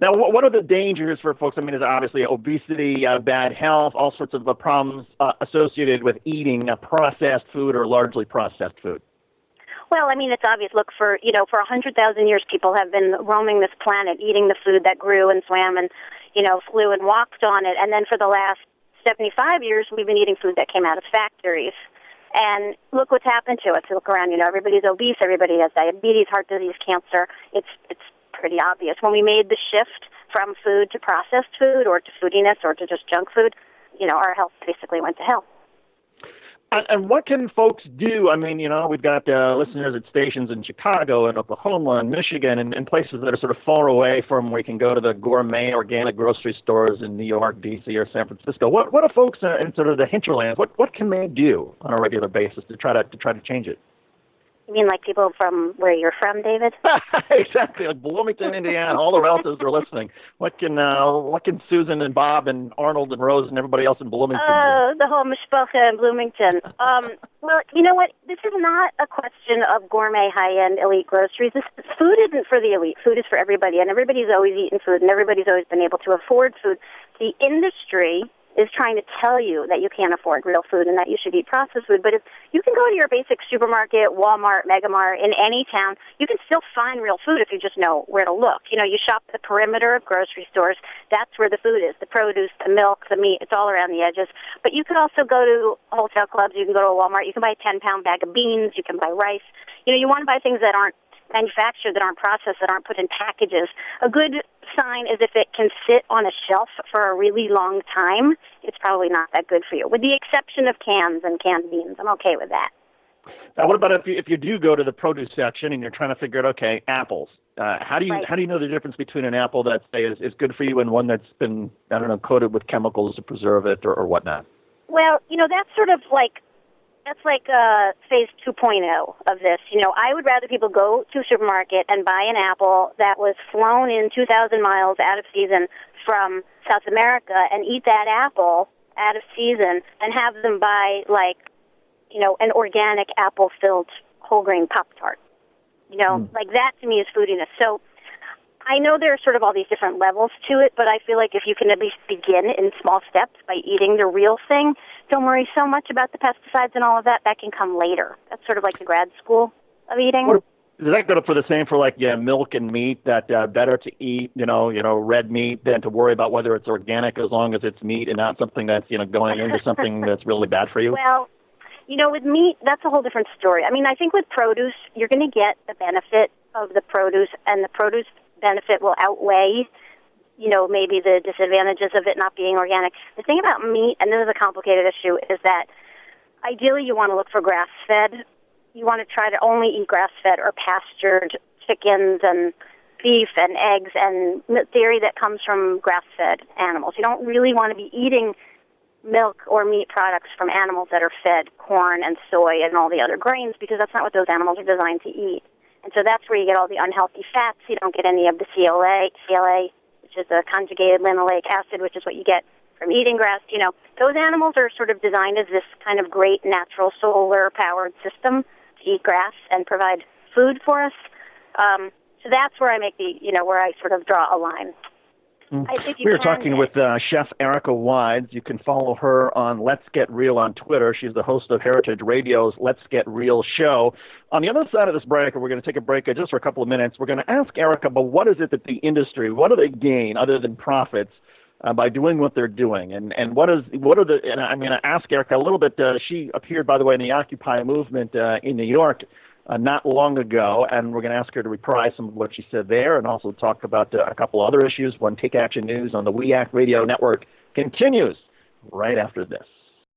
Now, what are the dangers for folks? I mean, there's obviously obesity, bad health, all sorts of problems associated with eating processed food or largely processed food. Well, I mean, it's obvious. Look, for 100,000 years, people have been roaming this planet, eating the food that grew and swam and, flew and walked on it. And then for the last 75 years, we've been eating food that came out of factories. And look what's happened to us. Look around, everybody's obese, everybody has diabetes, heart disease, cancer. It's pretty obvious. When we made the shift from food to processed food or to foodiness or to just junk food, our health basically went to hell. And what can folks do? I mean, we've got listeners at stations in Chicago and Oklahoma and Michigan and places that are sort of far away from where you can go to the gourmet organic grocery stores in New York, D.C., or San Francisco. What are folks in sort of the hinterlands? What can they do on a regular basis to try to change it? You mean like people from where you're from, David? Exactly, like Bloomington, Indiana. All the relatives are listening. What can Susan and Bob and Arnold and Rose and everybody else in Bloomington do? The whole mishpacha in Bloomington. Well, you know what? This is not a question of gourmet, high-end, elite groceries. Food isn't for the elite. Food is for everybody, and everybody's always eaten food, and everybody's always been able to afford food. The industry is trying to tell you that you can't afford real food and that you should eat processed food. But if you can go to your basic supermarket, Walmart, Megamart, in any town, you can still find real food if you just know where to look. You shop the perimeter of grocery stores. That's where the food is, the produce, the milk, the meat. It's all around the edges. But you can also go to wholesale clubs. You can go to a Walmart. You can buy a 10-pound bag of beans. You can buy rice. You want to buy things that aren't manufactured, that aren't processed, that aren't put in packages. A good sign is if it can sit on a shelf for a really long time, it's probably not that good for you. With the exception of cans and canned beans, I'm okay with that. Now, what about if you do go to the produce section and you're trying to figure out, okay, apples? How do you know the difference between an apple that say is good for you and one that's been coated with chemicals to preserve it or whatnot? Well, that's sort of like. That's like phase 2.0 of this. I would rather people go to a supermarket and buy an apple that was flown in 2,000 miles out of season from South America and eat that apple out of season and have them buy, an organic apple-filled whole grain Pop-Tart. Like that to me is foodiness. So I know there are sort of all these different levels to it, but I feel like if you can at least begin in small steps by eating the real thing, don't worry so much about the pesticides and all of that. That can come later. That's sort of like the grad school of eating. Does that go for the same for milk and meat? That better to eat red meat than to worry about whether it's organic as long as it's meat and not something that's going into something that's really bad for you? Well, with meat, that's a whole different story. I mean, I think with produce, you're going to get the benefit of the produce, and the produce benefit will outweigh maybe the disadvantages of it not being organic. The thing about meat, and this is a complicated issue, is that ideally you want to look for grass-fed. You want to try to only eat grass-fed or pastured chickens and beef and eggs and dairy that comes from grass-fed animals. You don't really want to be eating milk or meat products from animals that are fed corn and soy and all the other grains, because that's not what those animals are designed to eat. And so that's where you get all the unhealthy fats. You don't get any of the CLA, which is a conjugated linoleic acid, which is what you get from eating grass. Those animals are sort of designed as this kind of great natural solar-powered system to eat grass and provide food for us. So that's where I make where I sort of draw a line. We were talking with Chef Erica Wides. You can follow her on Let's Get Real on Twitter. She's the host of Heritage Radio's Let's Get Real show. On the other side of this break, we're going to take a break just for a couple of minutes. We're going to ask Erica, but what is it that the industry, what do they gain other than profits by doing what they're doing? And I'm going to ask Erica a little bit. She appeared, by the way, in the Occupy movement in New York not long ago, and we're going to ask her to reprise some of what she said there and also talk about a couple other issues when Take Action News on the We Act Radio Network continues right after this.